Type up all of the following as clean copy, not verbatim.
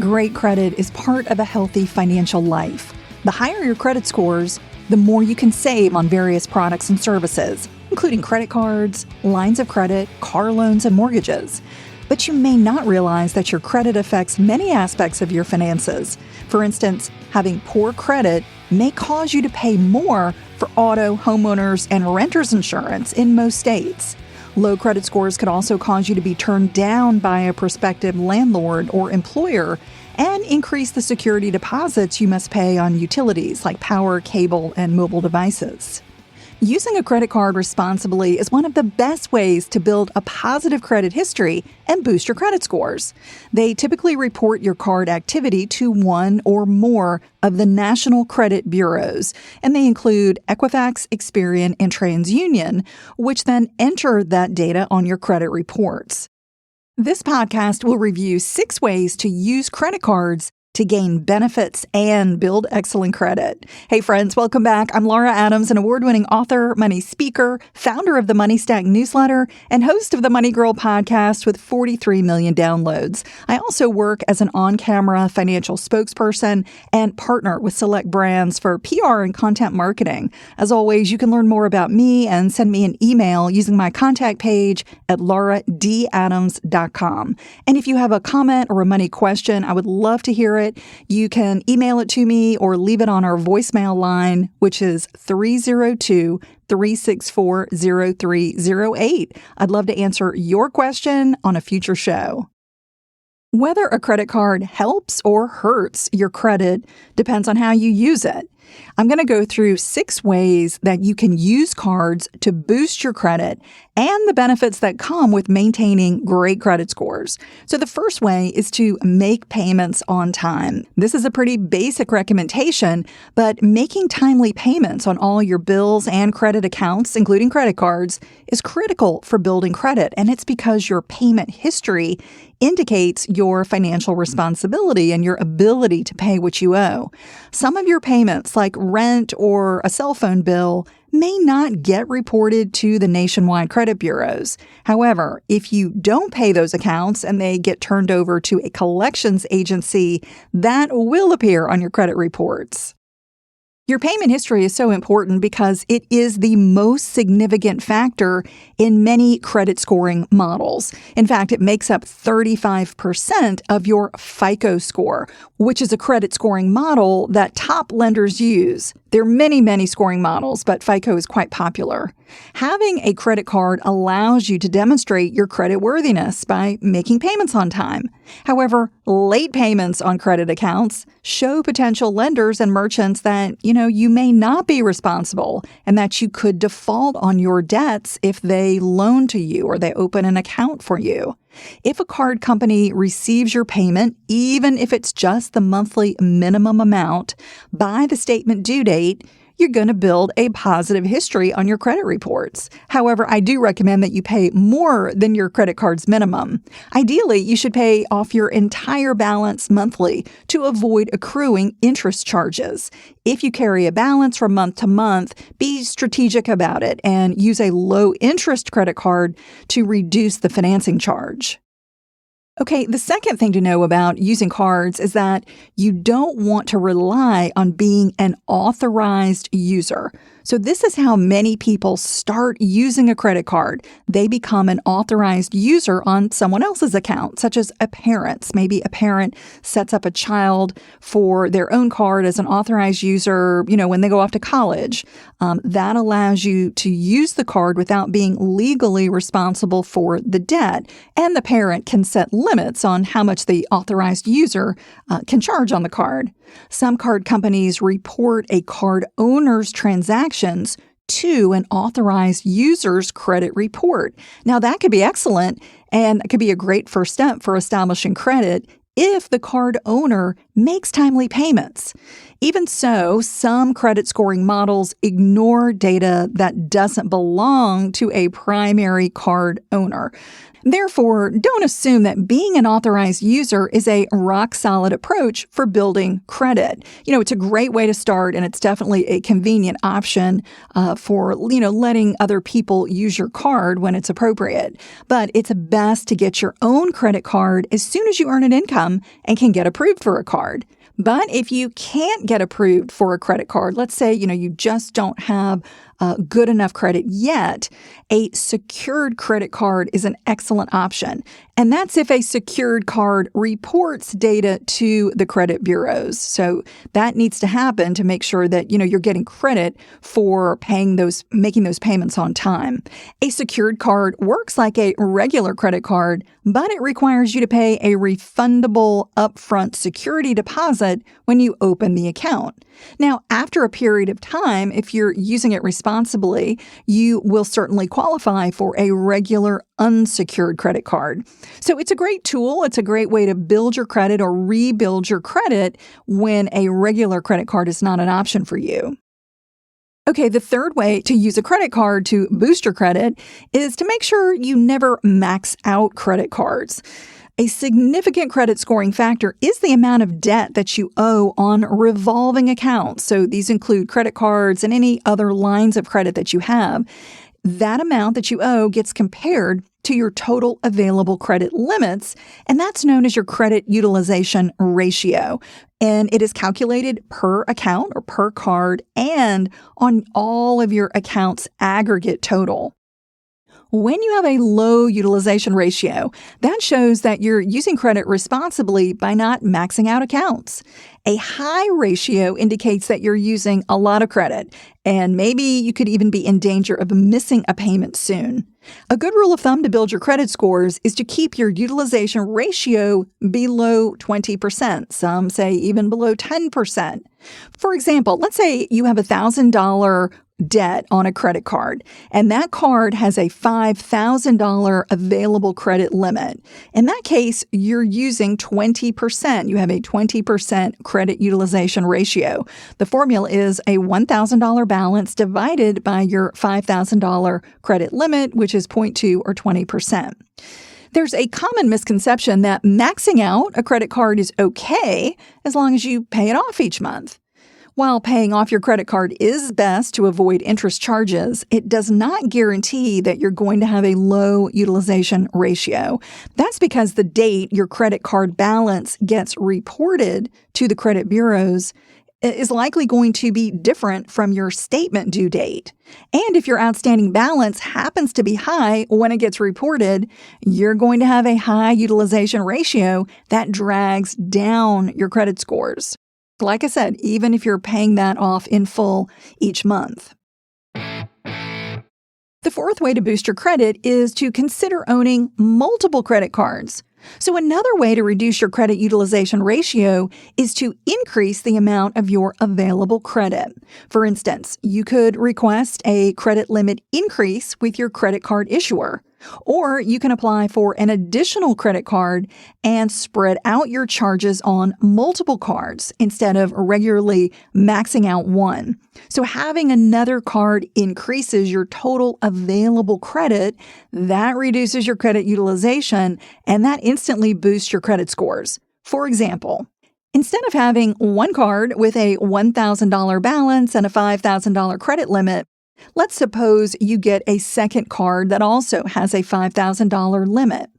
great credit is part of a healthy financial life. The higher your credit scores, the more you can save on various products and services, including credit cards, lines of credit, car loans, and mortgages. But you may not realize that your credit affects many aspects of your finances. For instance, having poor credit may cause you to pay more for auto, homeowners, and renters insurance in most states. Low credit scores could also cause you to be turned down by a prospective landlord or employer and increase the security deposits you must pay on utilities like power, cable, and mobile devices. Using a credit card responsibly is one of the best ways to build a positive credit history and boost your credit scores. They typically report your card activity to one or more of the national credit bureaus, and they include Equifax, Experian, and TransUnion, which then enter that data on your credit reports. This podcast will review 6 ways to use credit cards to gain benefits and build excellent credit. Hey friends, welcome back. I'm Laura Adams, an award-winning author, money speaker, founder of the Money Stack newsletter, and host of the Money Girl podcast with 43 million downloads. I also work as an on-camera financial spokesperson and partner with select brands for PR and content marketing. As always, you can learn more about me and send me an email using my contact page at lauradadams.com. And if you have a comment or a money question, I would love to hear it. You can email it to me or leave it on our voicemail line, which is 302-364-0308. I'd love to answer your question on a future show. Whether a credit card helps or hurts your credit depends on how you use it. I'm going to go through 6 ways that you can use cards to boost your credit and the benefits that come with maintaining great credit scores. So the first way is to make payments on time. This is a pretty basic recommendation, but making timely payments on all your bills and credit accounts, including credit cards, is critical for building credit, and it's because your payment history indicates your financial responsibility and your ability to pay what you owe. Some of your payments, like rent or a cell phone bill, may not get reported to the nationwide credit bureaus. However, if you don't pay those accounts and they get turned over to a collections agency, that will appear on your credit reports. Your payment history is so important because it is the most significant factor in many credit scoring models. In fact, it makes up 35% of your FICO score, which is a credit scoring model that top lenders use. There are many scoring models, but FICO is quite popular. Having a credit card allows you to demonstrate your credit worthiness by making payments on time. However, late payments on credit accounts show potential lenders and merchants that, you may not be responsible and that you could default on your debts if they loan to you or they open an account for you. If a card company receives your payment, even if it's just the monthly minimum amount, by the statement due date, you're going to build a positive history on your credit reports. However, I do recommend that you pay more than your credit card's minimum. Ideally, you should pay off your entire balance monthly to avoid accruing interest charges. If you carry a balance from month to month, be strategic about it and use a low-interest credit card to reduce the financing charge. Okay, the second thing to know about using cards is that you don't want to rely on being an authorized user. So this is how many people start using a credit card. They become an authorized user on someone else's account, such as a parent's. Maybe a parent sets up a child for their own card as an authorized user, when they go off to college. That allows you to use the card without being legally responsible for the debt. And the parent can set limits on how much the authorized user can charge on the card. Some card companies report a card owner's transactions to an authorized user's credit report. Now, that could be excellent, and it could be a great first step for establishing credit if the card owner makes timely payments. Even so, some credit scoring models ignore data that doesn't belong to a primary card owner. Therefore, don't assume that being an authorized user is a rock-solid approach for building credit. It's a great way to start, and it's definitely a convenient option for, letting other people use your card when it's appropriate. But it's best to get your own credit card as soon as you earn an income and can get approved for a card. But if you can't get approved for a credit card, let's say, you just don't have good enough credit yet, a secured credit card is an excellent option. And that's if a secured card reports data to the credit bureaus. So that needs to happen to make sure that, you're getting credit for making those payments on time. A secured card works like a regular credit card, but it requires you to pay a refundable upfront security deposit when you open the account. Now, after a period of time, if you're using it responsibly, you will certainly qualify for a regular unsecured credit card. So it's a great tool. It's a great way to build your credit or rebuild your credit when a regular credit card is not an option for you. Okay, the third way to use a credit card to boost your credit is to make sure you never max out credit cards. A significant credit scoring factor is the amount of debt that you owe on revolving accounts. So these include credit cards and any other lines of credit that you have. That amount that you owe gets compared to your total available credit limits, and that's known as your credit utilization ratio. And it is calculated per account or per card and on all of your accounts' aggregate total. When you have a low utilization ratio, that shows that you're using credit responsibly by not maxing out accounts. A high ratio indicates that you're using a lot of credit, and maybe you could even be in danger of missing a payment soon. A good rule of thumb to build your credit scores is to keep your utilization ratio below 20%. Some say even below 10%. For example, let's say you have $1,000 debt on a credit card, and that card has a $5,000 available credit limit. In that case, you're using 20%. You have a 20% credit utilization ratio. The formula is a $1,000 balance divided by your $5,000 credit limit, which is 0.2 or 20%. There's a common misconception that maxing out a credit card is okay as long as you pay it off each month. While paying off your credit card is best to avoid interest charges, it does not guarantee that you're going to have a low utilization ratio. That's because the date your credit card balance gets reported to the credit bureaus is likely going to be different from your statement due date. And if your outstanding balance happens to be high when it gets reported, you're going to have a high utilization ratio that drags down your credit scores. Like I said, even if you're paying that off in full each month. The fourth way to boost your credit is to consider owning multiple credit cards. So another way to reduce your credit utilization ratio is to increase the amount of your available credit. For instance, you could request a credit limit increase with your credit card issuer. Or you can apply for an additional credit card and spread out your charges on multiple cards instead of regularly maxing out one. So having another card increases your total available credit. That reduces your credit utilization, and that instantly boosts your credit scores. For example, instead of having one card with a $1,000 balance and a $5,000 credit limit, let's suppose you get a second card that also has a $5,000 limit.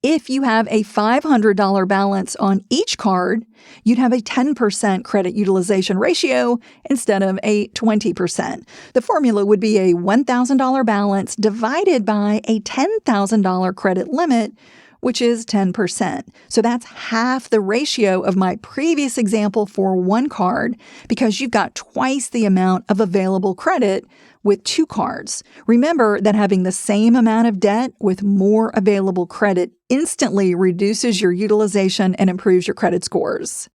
If you have a $500 balance on each card, you'd have a 10% credit utilization ratio instead of a 20%. The formula would be a $1,000 balance divided by a $10,000 credit limit, which is 10%. So that's half the ratio of my previous example for one card because you've got twice the amount of available credit with two cards. Remember that having the same amount of debt with more available credit instantly reduces your utilization and improves your credit scores.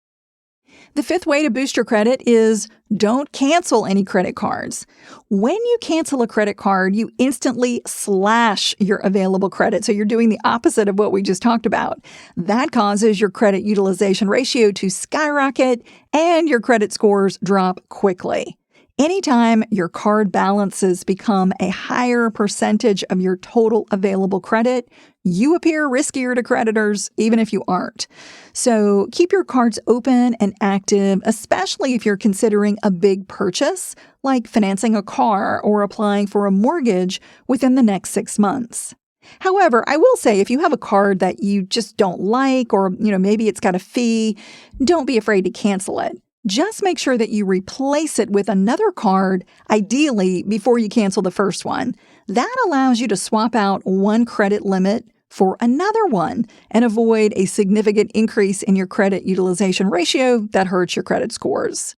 The fifth way to boost your credit is don't cancel any credit cards. When you cancel a credit card, you instantly slash your available credit. So you're doing the opposite of what we just talked about. That causes your credit utilization ratio to skyrocket and your credit scores drop quickly. Anytime your card balances become a higher percentage of your total available credit, you appear riskier to creditors, even if you aren't. So keep your cards open and active, especially if you're considering a big purchase, like financing a car or applying for a mortgage within the next 6 months. However, I will say if you have a card that you just don't like, or maybe it's got a fee, don't be afraid to cancel it. Just make sure that you replace it with another card, ideally before you cancel the first one. That allows you to swap out one credit limit for another one and avoid a significant increase in your credit utilization ratio that hurts your credit scores.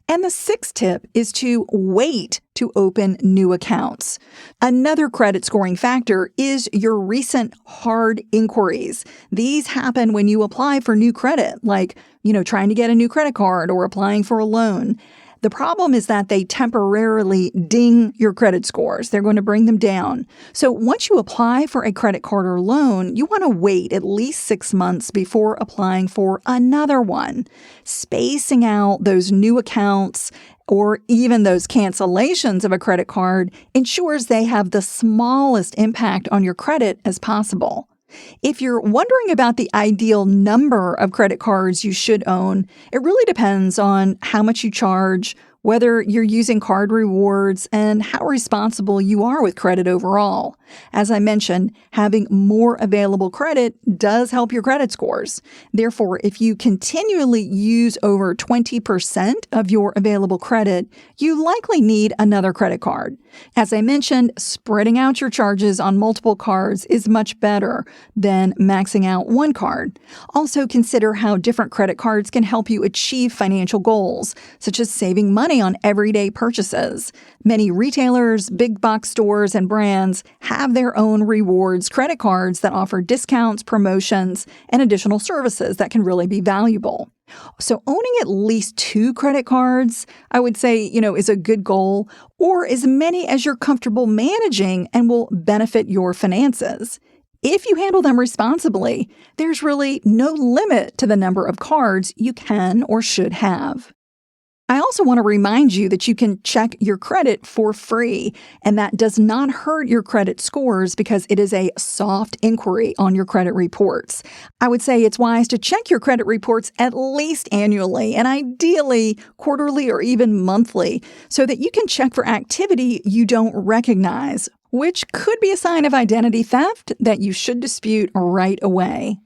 And the sixth tip is to wait to open new accounts. Another credit scoring factor is your recent hard inquiries. These happen when you apply for new credit, like, trying to get a new credit card or applying for a loan. The problem is that they temporarily ding your credit scores. They're going to bring them down. So once you apply for a credit card or loan, you want to wait at least 6 months before applying for another one. Spacing out those new accounts or even those cancellations of a credit card ensures they have the smallest impact on your credit as possible. If you're wondering about the ideal number of credit cards you should own, it really depends on how much you charge, whether you're using card rewards, and how responsible you are with credit overall. As I mentioned, having more available credit does help your credit scores. Therefore, if you continually use over 20% of your available credit, you likely need another credit card. As I mentioned, spreading out your charges on multiple cards is much better than maxing out one card. Also consider how different credit cards can help you achieve financial goals, such as saving money on everyday purchases. Many retailers, big box stores, and brands have their own rewards credit cards that offer discounts, promotions, and additional services that can really be valuable. So owning at least 2 credit cards, I would say, is a good goal, or as many as you're comfortable managing and will benefit your finances. If you handle them responsibly, there's really no limit to the number of cards you can or should have. I also want to remind you that you can check your credit for free, and that does not hurt your credit scores because it is a soft inquiry on your credit reports. I would say it's wise to check your credit reports at least annually, and ideally quarterly or even monthly, so that you can check for activity you don't recognize, which could be a sign of identity theft that you should dispute right away.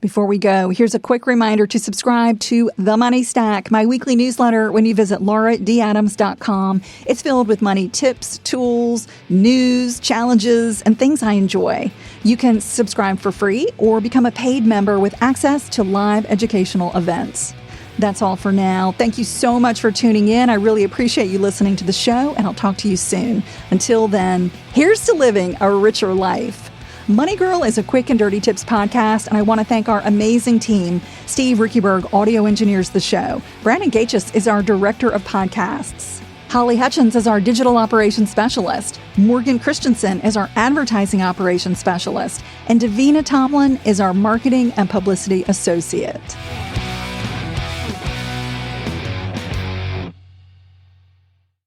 Before we go, here's a quick reminder to subscribe to The Money Stack, my weekly newsletter, when you visit lauradadams.com. It's filled with money tips, tools, news, challenges, and things I enjoy. You can subscribe for free or become a paid member with access to live educational events. That's all for now. Thank you so much for tuning in. I really appreciate you listening to the show, and I'll talk to you soon. Until then, here's to living a richer life. Money Girl is a quick and dirty tips podcast, and I want to thank our amazing team. Steve Rickyberg audio engineers the show. Brandon Gachis is our director of podcasts. Holly Hutchins is our digital operations specialist. Morgan Christensen is our advertising operations specialist. And Davina Tomlin is our marketing and publicity associate.